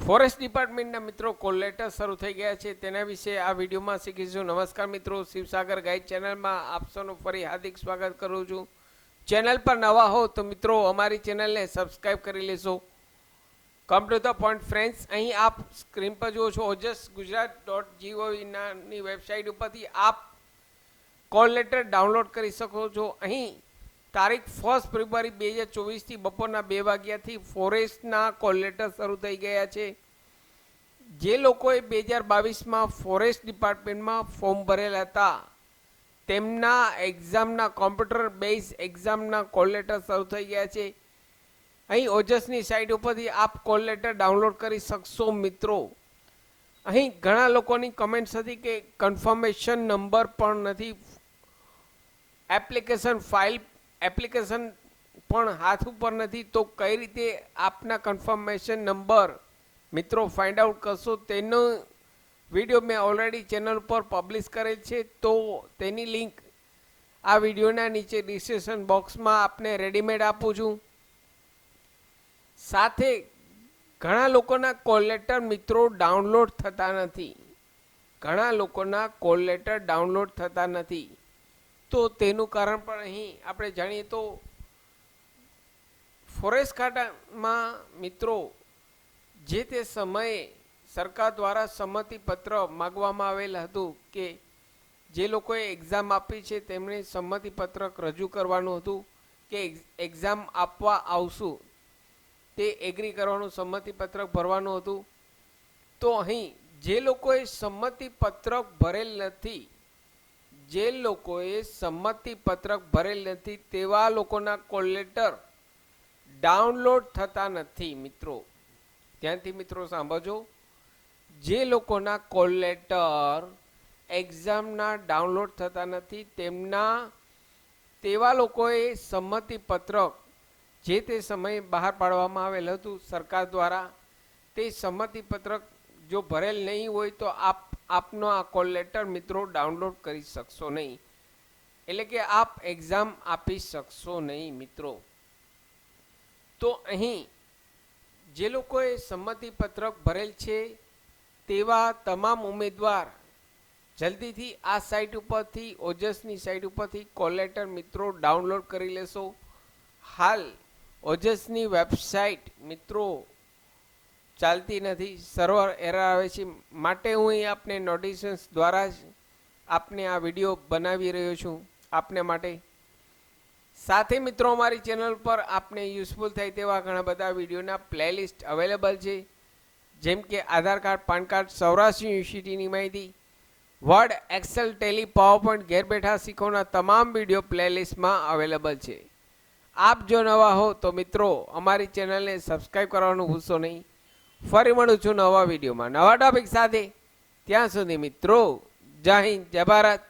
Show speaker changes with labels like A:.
A: Forest ડિપાર્ટમેન્ટના મિત્રો call letter શરૂ થઈ ગયા છે, તેના વિશે આ વિડીયોમાં શીખીશું. નમસ્કાર મિત્રો, શિવસાગર ગાઈડ ચેનલમાં આપ સૌનું ફરી હાર્દિક સ્વાગત કરું છું. ચેનલ પર નવા હો તો મિત્રો અમારી ચેનલને સબસ્ક્રાઈબ કરી લેશો. Come to the point friends, અહીં આપ સ્ક્રીન પર જુઓ છો OJSGujarat.gov.in ની વેબસાઇટ ઉપરથી આપ કોલ લેટર ડાઉનલોડ કરી શકો છો. અહીં તારીખ 1 ફેબ્રુઆરી 2024થી બપોરના 2 વાગ્યાથી ફોરેસ્ટના કોલ લેટર શરૂ થઈ ગયા છે. જે લોકોએ 2022માં ફોરેસ્ટ ડિપાર્ટમેન્ટમાં ફોર્મ ભરેલ હતા તેમના એક્ઝામના કોમ્પ્યુટર બેઝ એક્ઝામના કોલ લેટર શરૂ થઈ ગયા છે. અહીં ઓજસની સાઇટ ઉપરથી આપ કોલ લેટર ડાઉનલોડ કરી શકશો. મિત્રો અહીં ઘણા લોકોની કમેન્ટ્સ હતી કે કન્ફર્મેશન નંબર પણ નથી, એપ્લિકેશન પણ હાથ ઉપર નથી, તો કઈ રીતે આપના કન્ફર્મેશન નંબર મિત્રો ફાઇન્ડ આઉટ કરશો તેનો વિડીયો મેં ઓલરેડી ચેનલ ઉપર પબ્લિશ કરેલ છે. તો તેની લિંક આ વિડીયોના નીચે ડિસ્ક્રિપ્શન બોક્સમાં આપને રેડીમેડ આપું છું. સાથે ઘણા લોકોના કોલ લેટર મિત્રો ડાઉનલોડ થતા નથી, તો તેનું કારણ પણ અહીં આપણે જાણીએ તો ફોરેસ્ટ ખાતામાં મિત્રો જે તે સમયે સરકાર દ્વારા સંમતિપત્ર માગવામાં આવેલ હતું કે જે લોકોએ એક્ઝામ આપી છે તેમણે સંમતિપત્રક રજૂ કરવાનું હતું કે એક્ઝામ આપવા આવશું, તે એગ્રી કરવાનું સંમતિપત્રક ભરવાનું હતું. તો અહીં જે લોકોએ સંમતિપત્રક ભરેલ નથી તેવા લોકોના કોલ લેટર ડાઉનલોડ થતા નથી. મિત્રો ધ્યાનથી મિત્રો સાંભળજો, જે લોકોના કોલ લેટર એક્ઝામના ડાઉનલોડ થતા નથી તેવા લોકોએ સંમતિપત્રક જે તે સમયે બહાર પાડવામાં આવેલ હતું સરકાર દ્વારા, તે સંમતિપત્રક જો ભરેલ નહીં હોય તો આપનો આ કોલ લેટર મિત્રો ડાઉનલોડ કરી શકશો નહીં, એટલે કે આપ એક્ઝામ આપી શકશો નહીં. મિત્રો તો અહીં જે લોકોએ સંમતિપત્રક ભરેલ છે તેવા તમામ ઉમેદવાર જલ્દીથી આ સાઇટ ઉપરથી ઓજસની સાઇટ ઉપરથી કોલ લેટર મિત્રો ડાઉનલોડ કરી લેશો. હાલ ઓજસની વેબસાઇટ મિત્રો ચાલતી નથી, સર્વર એરર આવે છે, માટે હું અહીં આપને નોટિફિકેશન દ્વારા જ આપને આ વિડીયો બનાવી રહ્યો છું આપને માટે. સાથે મિત્રો અમારી ચેનલ પર આપને યુઝફુલ થાય તેવા ઘણા બધા વિડીયોના પ્લેલિસ્ટ અવેલેબલ છે, જેમ કે આધાર કાર્ડ, પાન કાર્ડ, સૌરાષ્ટ્ર યુનિવર્સિટીની માહિતી, વર્ડ, એક્સેલ, ટેલી, પાવરપોઈન્ટ ઘેર બેઠા શીખવાના તમામ વિડીયો પ્લેલિસ્ટમાં અવેલેબલ છે. આપ જો નવા હો તો મિત્રો અમારી ચેનલને સબસ્ક્રાઈબ કરવાનું ભૂલશો નહીં. ફરી મળું છું નવા વિડીયોમાં નવા ટોપિક સાથે. ત્યાં સુધી મિત્રો જય હિન્દ, જય ભારત.